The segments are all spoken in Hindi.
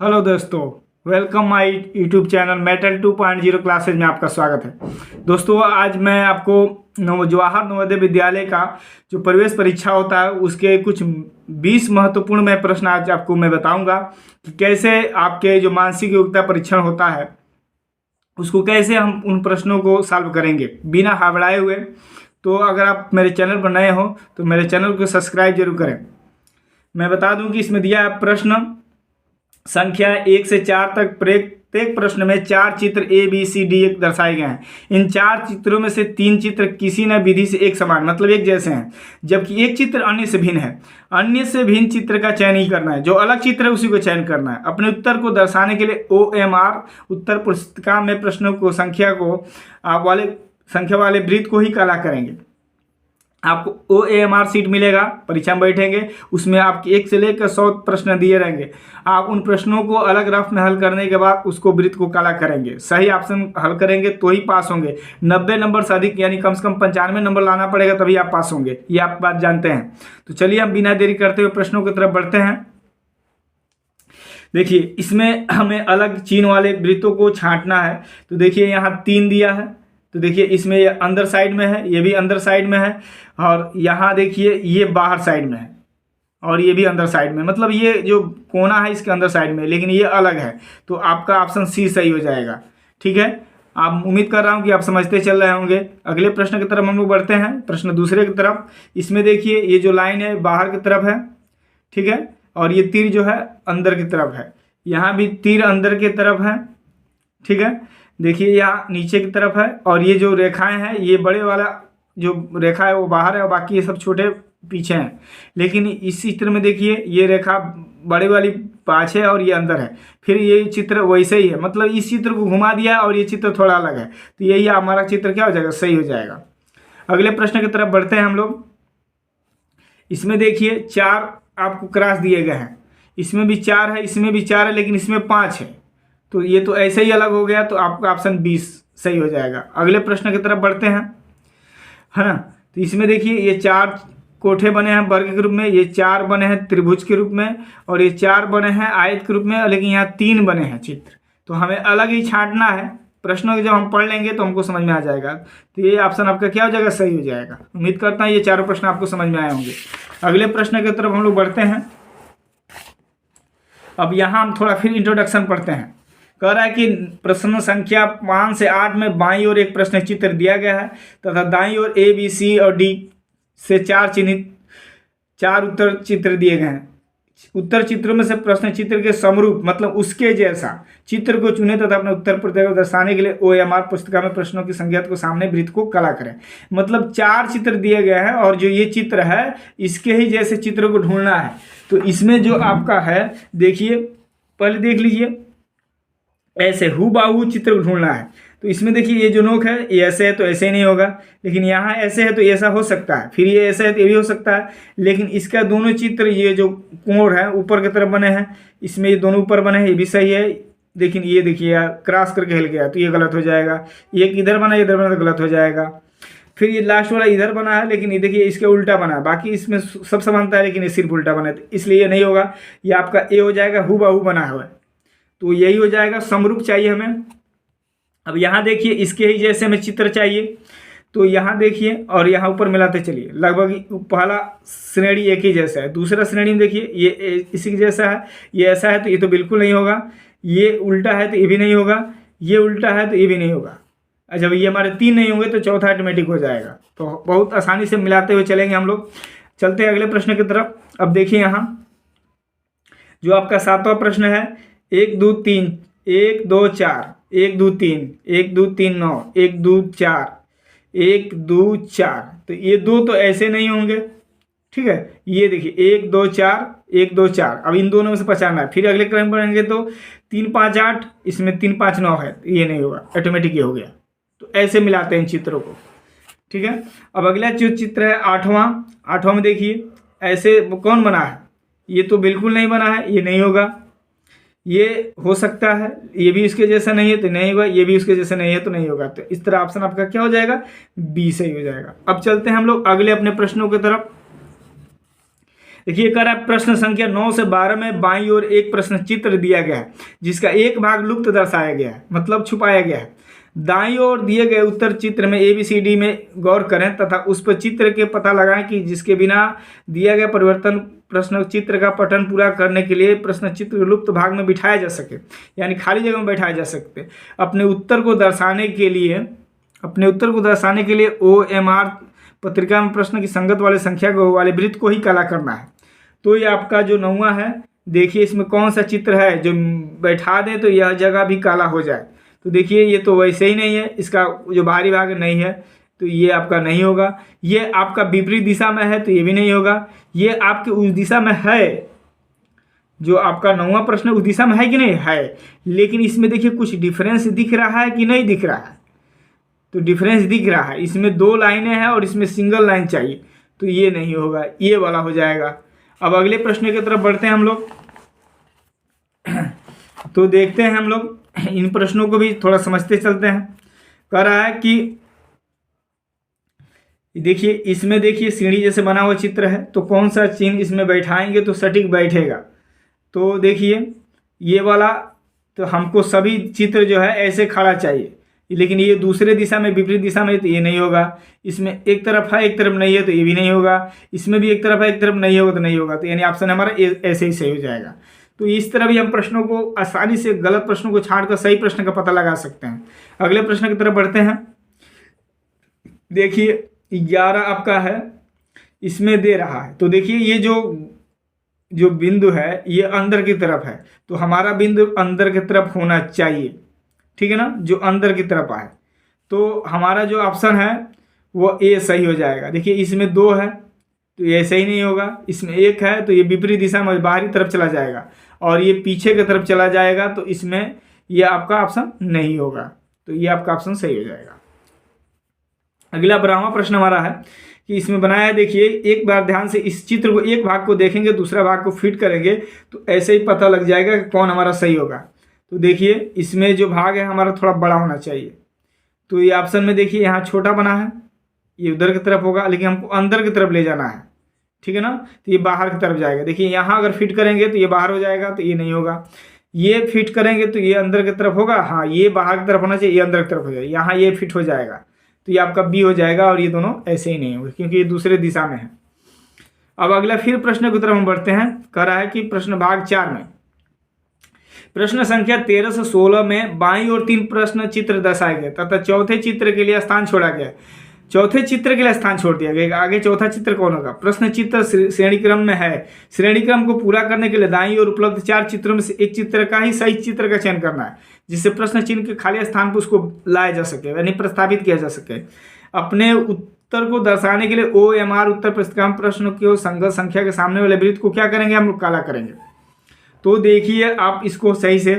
हेलो दोस्तों, welcome my YouTube channel metal 2.0 classes में आपका स्वागत है। दोस्तों, आज मैं आपको जवाहर नवोदय विद्यालय का जो प्रवेश परीक्षा होता है उसके कुछ 20 महत्वपूर्ण मैं प्रश्न आज आपको मैं बताऊंगा कि कैसे आपके जो मानसिक योग्यता परीक्षण होता है उसको कैसे हम उन प्रश्नों को सॉल्व करेंगे बिना घबराए हुए। तो अगर आप मेरे चैनल पर नए हो तो मेरे चैनल को सब्सक्राइब जरूर करें। मैं बता दूं कि इसमें दिया है प्रश्न संख्या 1 से 4 तक। प्रत्येक प्रश्न में 4 चित्र ABCD दर्शाए गए हैं। इन 4 चित्रों में से 3 चित्र किसी न विधि से एक समान मतलब एक जैसे हैं, जबकि एक चित्र अन्य से भिन्न है। अन्य से भिन्न चित्र का चयन ही करना है, जो अलग चित्र है उसी को चयन करना है। अपने उत्तर को दर्शाने के लिए OMR उत्तर पुस्तिका में प्रश्नों को संख्या वाले वृत्त को ही कला करेंगे। आपको OMR सीट मिलेगा, परीक्षा में बैठेंगे, उसमें आपके 1 से लेकर 100 प्रश्न दिए रहेंगे। आप उन प्रश्नों को अलग रफ में हल करने के बाद उसको वृत्त को काला करेंगे। सही ऑप्शन हल करेंगे तो ही पास होंगे। 90 नंबर से अधिक यानी कम से कम 95 नंबर लाना पड़ेगा, तभी आप पास होंगे। ये आप बात जानते हैं। तो चलिए हम बिना देरी करते हुए प्रश्नों की तरफ बढ़ते हैं। देखिए, इसमें हमें अलग चिन्ह वाले वृत्तों को छांटना है। तो देखिए यहाँ 3 दिया है, तो देखिए इसमें ये अंदर साइड में है, ये भी अंदर साइड में है, और यहाँ देखिए ये बाहर साइड में है और ये भी अंदर साइड में, मतलब ये जो कोना है इसके अंदर साइड में, लेकिन ये अलग है। तो आपका ऑप्शन C सही हो जाएगा। ठीक है, आप उम्मीद कर रहा हूँ कि आप समझते चल रहे होंगे। अगले प्रश्न की तरफ हम लोग बढ़ते हैं, प्रश्न दूसरे की तरफ। इसमें देखिए ये जो लाइन है बाहर की तरफ है, ठीक है, और ये तीर जो है अंदर की तरफ है। यहाँ भी तीर अंदर की तरफ है, ठीक है। देखिए यहाँ नीचे की तरफ है, और ये जो रेखाएं हैं ये बड़े वाला जो रेखा है वो बाहर है और बाकी ये सब छोटे पीछे हैं। लेकिन इस चित्र में देखिए ये रेखा बड़े वाली पाछे है और ये अंदर है। फिर ये चित्र वैसे ही है, मतलब इस चित्र को घुमा दिया और ये चित्र थोड़ा अलग है, तो यही हमारा चित्र क्या हो जाएगा, सही हो जाएगा। अगले प्रश्न की तरफ बढ़ते हैं हम लोग। इसमें देखिए 4 आपको क्रॉस दिए गए हैं। इसमें भी 4 है, इसमें भी 4 है, लेकिन इसमें 5 है, तो ये तो ऐसे ही अलग हो गया, तो आपका ऑप्शन 20 सही हो जाएगा। अगले प्रश्न की तरफ बढ़ते हैं, है ना। तो इसमें देखिए ये 4 कोठे बने हैं वर्ग के रूप में, ये 4 बने हैं त्रिभुज के रूप में, और ये 4 बने हैं आयत के रूप में, लेकिन यहाँ 3 बने हैं चित्र। तो हमें अलग ही छांटना है। प्रश्नों को जब हम पढ़ लेंगे तो हमको समझ में आ जाएगा। तो ये ऑप्शन आपका क्या हो जाएगा, सही हो जाएगा। उम्मीद करता हूँ ये चारों प्रश्न आपको समझ में आए होंगे। अगले प्रश्न की तरफ हम लोग बढ़ते हैं। अब यहाँ हम थोड़ा फिर इंट्रोडक्शन पढ़ते हैं। कह रहा है कि प्रश्न संख्या 5 से 8 में बाईं ओर एक प्रश्न चित्र दिया गया है तथा दाईं ओर A, B, C और D से 4 उत्तर चित्र दिए गए हैं। उत्तर चित्रों में से प्रश्न चित्र के समरूप मतलब उसके जैसा चित्र को चुने तथा अपने उत्तर प्रत्यय को दर्शाने के लिए OMR पुस्तिका में प्रश्नों की संख्या को सामने वृत्त को कला करें। मतलब 4 चित्र दिए गए हैं और जो ये चित्र है इसके ही जैसे चित्र को ढूंढना है। तो इसमें जो आपका है देखिए, पहले देख लीजिए, ऐसे हूबहू चित्र ढूंढना है। तो इसमें देखिए ये जो नोक है ये ऐसे है तो ऐसे ही नहीं होगा, लेकिन यहाँ ऐसे है तो ऐसा हो सकता है, फिर ये ऐसा है तो ये भी हो सकता है। लेकिन इसका दोनों चित्र ये जो कोण है ऊपर की तरफ बने हैं, इसमें ये दोनों ऊपर बने हैं, ये भी सही है। लेकिन ये देखिए क्रॉस करके हिल गया तो ये गलत हो जाएगा। एक इधर बना इधर बना तो गलत हो जाएगा। फिर ये लास्ट वाला इधर बना है, लेकिन ये देखिए इसके उल्टा बना है। बाकी इसमें सब समानता है, लेकिन ये सिर्फ उल्टा बना है, इसलिए ये नहीं होगा। ये आपका A हो जाएगा, हूबहू बना हुआ है, तो यही हो जाएगा। समरूप चाहिए हमें। अब यहाँ देखिए इसके ही जैसे हमें चित्र चाहिए, तो यहाँ देखिए और यहाँ ऊपर मिलाते चलिए। लगभग पहला श्रेणी एक ही जैसा है, दूसरा श्रेणी में देखिए ये इसी के जैसा है, ये ऐसा है तो ये तो बिल्कुल नहीं होगा, ये उल्टा है तो ये भी नहीं होगा, ये उल्टा है तो ये भी नहीं होगा। जब ये हमारे 3 नहीं होंगे तो चौथा ऑटोमेटिक हो जाएगा। तो बहुत आसानी से मिलाते हुए चलेंगे हम लोग। चलते हैं अगले प्रश्न की तरफ। अब देखिए यहाँ जो आपका 7वां प्रश्न है, 1 2 3 1 2 4 1 2 3 1 2 3 9 1 2 4 1 2 4, तो ये 2 तो ऐसे नहीं होंगे, ठीक है। ये देखिए 1 2 4 1 2 4, अब इन दोनों में से पहचानना है। फिर अगले क्रम पर आएंगे तो 3 5 8, इसमें 3 5 9 है, ये नहीं होगा, ऑटोमेटिक ये हो गया। तो ऐसे मिलाते हैं इन चित्रों को, ठीक है। अब अगला जो चित्र है 8वां में देखिए ऐसे कौन बना है, ये तो बिल्कुल नहीं बना है, ये नहीं होगा। ये हो सकता है, ये भी इसके जैसा नहीं है तो नहीं होगा, ये भी उसके जैसा नहीं है तो नहीं होगा। तो इस तरह ऑप्शन आपका क्या हो जाएगा, B सही हो जाएगा। अब चलते हैं हम लोग अगले अपने प्रश्नों की तरफ। देखिए कह रहा है प्रश्न संख्या 9 से 12 में बाईं ओर एक प्रश्न चित्र दिया गया है जिसका एक भाग लुप्त दर्शाया गया है, मतलब छुपाया गया है। दाईं ओर दिए गए उत्तर चित्र में ABCD में गौर करें तथा उस पर चित्र के पता लगाएं कि जिसके बिना दिया गया परिवर्तन प्रश्न चित्र का पठन पूरा करने के लिए प्रश्न चित्र लुप्त भाग में बिठाया जा सके, यानी खाली जगह में बैठाया जा सकते। अपने उत्तर को दर्शाने के लिए OMR पत्रिका में प्रश्न की संगत वाले संख्या वाले वृत्त को ही काला करना है। तो ये आपका जो 9वां है, देखिए इसमें कौन सा चित्र है जो बैठा दें तो यह जगह भी काला हो जाए। तो देखिए ये तो वैसे ही नहीं है, इसका जो बाहरी भाग नहीं है तो ये आपका नहीं होगा। ये आपका विपरीत दिशा में है तो ये भी नहीं होगा। ये आपके उस दिशा में है, जो आपका 9वां प्रश्न उस दिशा में है कि नहीं है, लेकिन इसमें देखिए कुछ डिफरेंस दिख रहा है कि नहीं दिख रहा है। तो डिफरेंस दिख रहा है, इसमें 2 लाइनें हैं और इसमें सिंगल लाइन चाहिए, तो ये नहीं होगा, ये वाला हो जाएगा। अब अगले प्रश्न की तरफ बढ़ते हैं हम लोग। तो देखते हैं हम लोग इन प्रश्नों को भी थोड़ा समझते चलते हैं। कह रहा है कि देखिए इसमें देखिए सीढ़ी जैसे बना हुआ चित्र है, तो कौन सा चिन्ह इसमें बैठाएंगे तो सटीक बैठेगा। तो देखिए ये वाला, तो हमको सभी चित्र जो है ऐसे खड़ा चाहिए, लेकिन ये दूसरे दिशा में विपरीत दिशा में तो ये नहीं होगा। इसमें एक तरफ है एक तरफ नहीं है तो ये भी नहीं होगा। इसमें भी एक तरफ है एक तरफ नहीं होगा तो नहीं होगा। तो यानी ऑप्शन हमारा ऐसे ही सही हो जाएगा। तो इस तरह भी हम प्रश्नों को आसानी से गलत प्रश्नों को छाड़कर सही प्रश्न का पता लगा सकते हैं। अगले प्रश्न की तरफ बढ़ते हैं। देखिए 11 आपका है, इसमें दे रहा है, तो देखिए ये जो बिंदु है ये अंदर की तरफ है, तो हमारा बिंदु अंदर की तरफ होना चाहिए, ठीक है ना, जो अंदर की तरफ आए। तो हमारा जो ऑप्शन है वो ए सही हो जाएगा। देखिए इसमें 2 है तो ये सही नहीं होगा। इसमें 1 है तो ये विपरीत दिशा में बाहरी तरफ चला जाएगा, और ये पीछे की तरफ चला जाएगा, तो इसमें ये आपका ऑप्शन नहीं होगा। तो ये आपका ऑप्शन सही हो जाएगा। अगला 12वां प्रश्न हमारा है कि इसमें बनाया है, देखिए एक बार ध्यान से इस चित्र को, एक भाग को देखेंगे दूसरा भाग को फिट करेंगे तो ऐसे ही पता लग जाएगा कि कौन हमारा सही होगा। तो देखिए इसमें जो भाग है हमारा थोड़ा बड़ा होना चाहिए। तो ये ऑप्शन में देखिए यहाँ छोटा बना है, ये उधर की तरफ होगा, लेकिन हमको अंदर की तरफ ले जाना है, ठीक है ना, तो ये बाहर की तरफ जाएगा। देखिए यहाँ अगर फिट करेंगे तो ये बाहर हो जाएगा, तो ये नहीं होगा। ये फिट करेंगे तो ये अंदर की तरफ होगा, हाँ ये बाहर की तरफ होना चाहिए, ये अंदर की तरफ हो जाएगा। यहाँ ये फिट हो जाएगा तो ये आपका बी हो जाएगा, और ये दोनों ऐसे ही नहीं होंगे क्योंकि ये दूसरे दिशा में है। अब अगला फिर प्रश्न की तरफ हम बढ़ते हैं। कह रहा है कि प्रश्न भाग 4 में प्रश्न संख्या 13 से 16 में बाईं ओर 3 प्रश्न चित्र दर्शाए गए तथा चौथे चित्र के लिए स्थान छोड़ा गया। चौथे चित्र के लिए स्थान छोड़ दिया गया। आगे चौथा चित्र कौन होगा? प्रश्न चित्र श्रेणी क्रम में है। श्रेणी क्रम को पूरा करने के लिए दाईं ओर उपलब्ध 4 चित्रों में से एक चित्र का ही सही चित्र का चयन करना है, जिससे प्रश्न चिन्ह के खाली स्थान पर उसको लाया जा सके, यानी प्रस्तावित किया जा सके। अपने उत्तर को दर्शाने के लिए OMR उत्तर पुस्तिका में प्रश्नों की संगत संख्या के सामने वाले वृत्त को क्या करेंगे? हम लोग काला करेंगे। तो देखिए आप इसको सही से,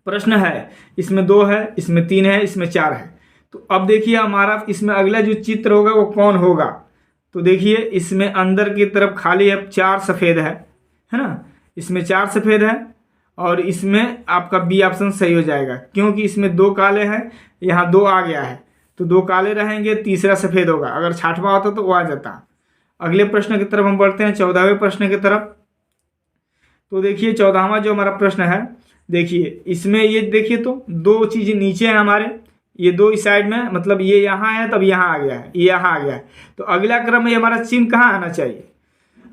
प्रश्न है इसमें 2 है, इसमें 3 है, इसमें 4 है। तो अब देखिए हमारा इसमें अगला जो चित्र होगा वो कौन होगा? तो देखिए इसमें अंदर की तरफ खाली है, 4 सफ़ेद है ना, इसमें 4 सफ़ेद है, और इसमें आपका बी ऑप्शन सही हो जाएगा क्योंकि इसमें 2 काले हैं, यहाँ 2 आ गया है, तो 2 काले रहेंगे, तीसरा सफ़ेद होगा। अगर 6वां होता तो वो आ जाता। अगले प्रश्न की तरफ हम बढ़ते हैं, 14वें प्रश्न की तरफ। तो देखिए 14वां जो हमारा प्रश्न है, देखिए इसमें ये देखिए तो 2 चीज़ें नीचे हैं हमारे, ये 2 इस साइड में, मतलब ये यहाँ है तब यहाँ आ गया है, ये यहाँ आ गया है। तो अगला क्रम में हमारा चिन्ह कहाँ आना चाहिए?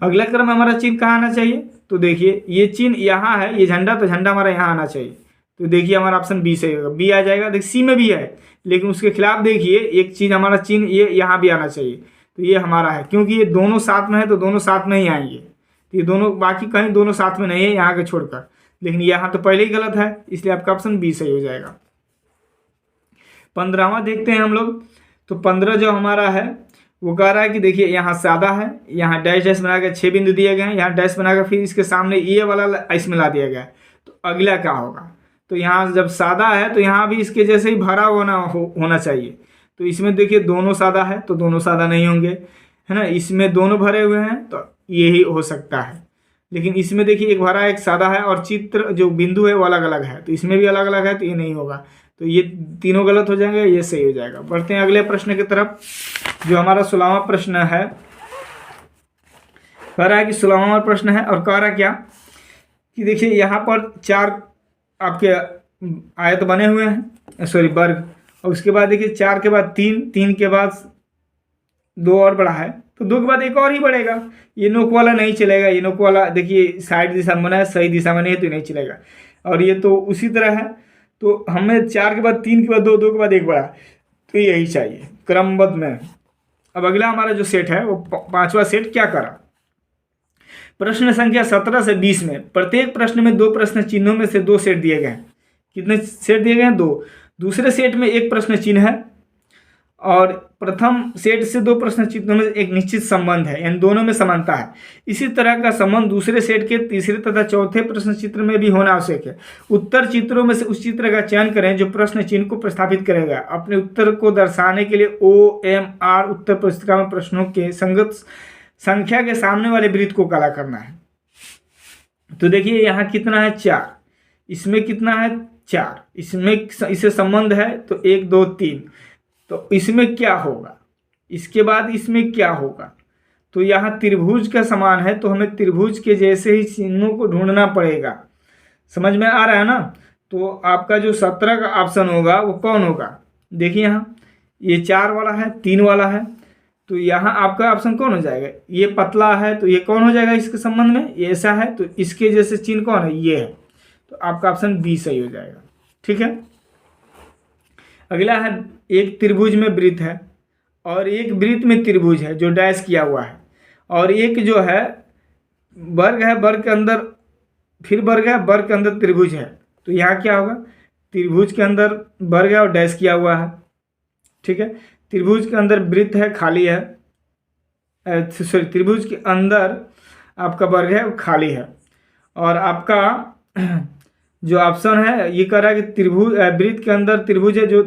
अगला क्रम में हमारा चिन्ह कहाँ आना चाहिए? तो देखिए ये चिन्ह यहाँ है, ये झंडा, तो झंडा हमारा यहाँ आना चाहिए। तो देखिए हमारा ऑप्शन बी सही होगा, बी आ जाएगा। देखिए सी में भी है, लेकिन उसके खिलाफ देखिए एक चीज़ हमारा चिन्ह ये यहाँ भी आना चाहिए, तो ये हमारा है, क्योंकि ये दोनों साथ में है तो दोनों साथ में ही आएंगे। तो ये दोनों, बाकी कहीं दोनों साथ में नहीं है यहाँ के छोड़कर, लेकिन यहाँ तो पहले ही गलत है, इसलिए आपका ऑप्शन बी सही हो जाएगा। 15वां देखते हैं हम लोग। तो 15 जो हमारा है वो कह रहा है कि देखिए यहाँ सादा है, यहाँ डैश डैश बनाकर 6 बिंदु दिए गए हैं, यहाँ डैश बनाकर फिर इसके सामने ये वाला इसमें ला दिया गया है। तो अगला क्या होगा? तो यहाँ जब सादा है तो यहाँ भी इसके जैसे ही भरा होना चाहिए। तो इसमें देखिए दोनों सादा है तो दोनों सादा नहीं होंगे, है ना। इसमें दोनों भरे हुए हैं तो यही हो सकता है, लेकिन इसमें देखिए एक भरा एक सादा है और चित्र जो बिंदु है वो अलग अलग है, तो इसमें भी अलग अलग है, तो ये नहीं होगा। तो ये तीनों गलत हो जाएंगे, ये सही हो जाएगा। बढ़ते हैं अगले प्रश्न की तरफ, जो हमारा 16वां प्रश्न है। कह रहा है कि 16वां नंबर प्रश्न है और कह रहा क्या कि देखिए यहाँ पर 4 आपके आयत बने हुए हैं, सॉरी वर्ग, और उसके बाद देखिए 4 के बाद 3, 3 के बाद 2 और बढ़ा है तो 2 के बाद एक और ही बढ़ेगा। ये नोक वाला नहीं चलेगा, ये नोक वाला देखिए साइड दिशा में बना है, सही दिशा में नहीं है तो नहीं चलेगा। और ये तो उसी तरह है, तो हमें 4 के बाद 3 के बाद 2, 2 के बाद एक बढ़ा, तो यही चाहिए क्रमबद्ध में। अब अगला हमारा जो सेट है वो 5वां सेट क्या करा। प्रश्न संख्या 17 से 20 में प्रत्येक प्रश्न में 2 प्रश्न चिन्हों में से 2 सेट दिए गए हैं। कितने सेट दिए गए हैं? 2। दूसरे सेट में 1 प्रश्न चिन्ह है और प्रथम सेट से 2 प्रश्न चिन्हों में एक निश्चित संबंध है, यानी दोनों में समानता है। इसी तरह का संबंध दूसरे सेट के तीसरे तथा चौथे प्रश्न चित्र में भी होना आवश्यक है। उत्तर चित्रों में से उस चित्र का चयन करें जो प्रश्न चिन्ह को प्रस्थापित करेगा। अपने उत्तर को दर्शाने के लिए OMR उत्तर पुस्तिका में प्रश्नों के संगत संख्या के सामने वाले वृत्त को काला करना है। तो देखिए यहाँ कितना है? 4। इसमें कितना है? 4। इसमें इससे संबंध है तो 1 2 3, तो इसमें क्या होगा? इसके बाद इसमें क्या होगा? तो यहाँ त्रिभुज का समान है तो हमें त्रिभुज के जैसे ही चिन्हों को ढूंढना पड़ेगा। समझ में आ रहा है ना? तो आपका जो 17 का ऑप्शन होगा वो कौन होगा? देखिए यहाँ ये 4 वाला है, 3 वाला है, तो यहाँ आपका ऑप्शन कौन हो जाएगा? ये पतला है तो ये कौन हो जाएगा इसके संबंध में? ये ऐसा है तो इसके जैसे चिन्ह कौन है? ये है, तो आपका ऑप्शन बी सही हो जाएगा। ठीक है। अगला है एक त्रिभुज में वृत्त है और एक वृत्त में त्रिभुज है जो डैश किया हुआ है, और एक जो है वर्ग है, वर्ग के अंदर फिर वर्ग है, वर्ग के अंदर त्रिभुज है। तो यहाँ क्या होगा? त्रिभुज के अंदर वर्ग है और डैश किया हुआ है। ठीक है। त्रिभुज के अंदर वृत्त है, खाली है, सॉरी त्रिभुज के अंदर आपका वर्ग है वो खाली है, और आपका जो ऑप्शन है ये कह रहा है कि त्रिभुज वृत्त के अंदर त्रिभुज है जो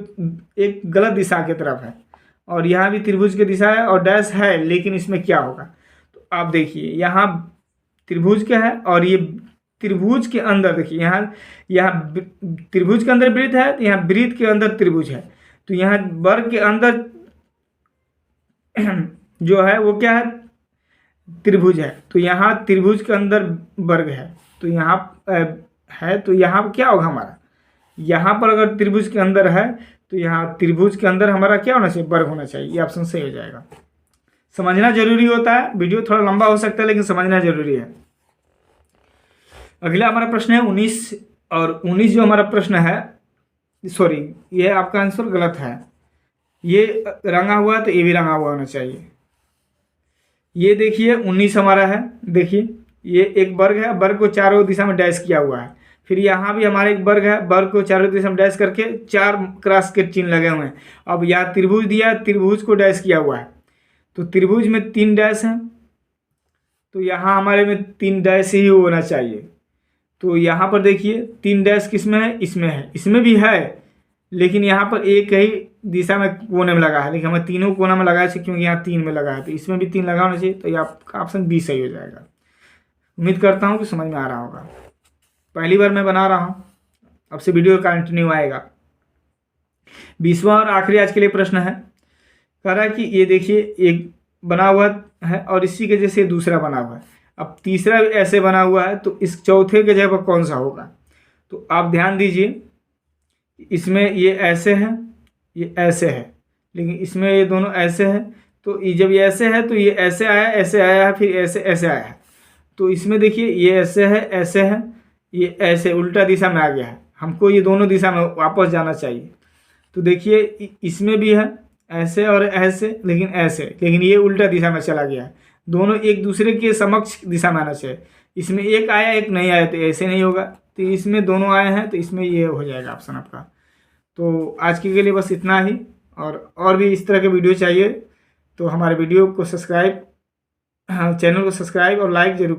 एक गलत दिशा की तरफ है, और यहाँ भी त्रिभुज की दिशा है और डैश है, लेकिन इसमें क्या होगा? तो आप देखिए यहाँ त्रिभुज क्या है और ये त्रिभुज के अंदर देखिए यहाँ त्रिभुज के अंदर वृत्त है तो यहाँ वृत्त के अंदर त्रिभुज है, तो यहाँ वर्ग के अंदर जो है वो क्या है? त्रिभुज है, तो यहाँ त्रिभुज के अंदर वर्ग है, तो यहाँ है तो यहाँ क्या होगा हमारा? यहाँ पर अगर त्रिभुज के अंदर है तो यहाँ त्रिभुज के अंदर हमारा क्या होना चाहिए? वर्ग होना चाहिए। ये ऑप्शन सही हो जाएगा। समझना जरूरी होता है, वीडियो थोड़ा लंबा हो सकता है लेकिन समझना जरूरी है। अगला हमारा प्रश्न है 19, और 19 जो हमारा प्रश्न है, सॉरी ये आपका आंसर गलत है, ये रंगा हुआ है तो ये भी रंगा हुआ होना चाहिए। ये देखिए 19 हमारा है, देखिए ये एक वर्ग है, वर्ग को चारों दिशा में डैश किया हुआ है, फिर यहाँ भी हमारा एक वर्ग है, वर्ग को चारों दिशा में डैश करके 4 क्रॉस के चिन्ह लगे हुए हैं। अब यहाँ त्रिभुज दिया है, त्रिभुज को डैश किया हुआ है, तो त्रिभुज में 3 डैश हैं, तो यहाँ हमारे में 3 डैश ही होना चाहिए। तो यहाँ पर देखिए 3 डैश किस में है? इसमें है, इसमें भी है, लेकिन यहाँ पर एक ही दिशा में कोने में लगा है, लेकिन हमें तीनों कोना में लगाया है क्योंकि यहाँ 3 में लगा है, तो इसमें भी 3 लगा होना चाहिए, तो ये आपका ऑप्शन बी सही हो जाएगा। उम्मीद करता हूँ कि समझ में आ रहा होगा। पहली बार मैं बना रहा हूँ, अब से वीडियो कंटिन्यू आएगा। 20वां और आखिरी आज के लिए प्रश्न है, कह रहा है कि ये देखिए एक बना हुआ है और इसी के जैसे दूसरा बना हुआ है, अब तीसरा ऐसे बना हुआ है, तो इस चौथे के जगह पर कौन सा होगा? तो आप ध्यान दीजिए, इसमें ये ऐसे है, ये ऐसे है, लेकिन इसमें ये दोनों ऐसे है, तो जब ये ऐसे है तो ये ऐसे आया है, फिर ऐसे ऐसे आया है, तो इसमें देखिए ये ऐसे है, ये ऐसे उल्टा दिशा में आ गया है, हमको ये दोनों दिशा में वापस जाना चाहिए। तो देखिए इसमें भी है ऐसे और ऐसे, लेकिन ये उल्टा दिशा में चला गया है, दोनों एक दूसरे के समक्ष दिशा में आना चाहिए। इसमें एक आया एक नहीं आया, तो ऐसे नहीं होगा, तो इसमें दोनों आए हैं, तो इसमें ये हो जाएगा ऑप्शन आपका। तो आज के लिए बस इतना ही, और भी इस तरह के वीडियो चाहिए तो हमारे वीडियो को सब्सक्राइब, चैनल को सब्सक्राइब और लाइक जरूर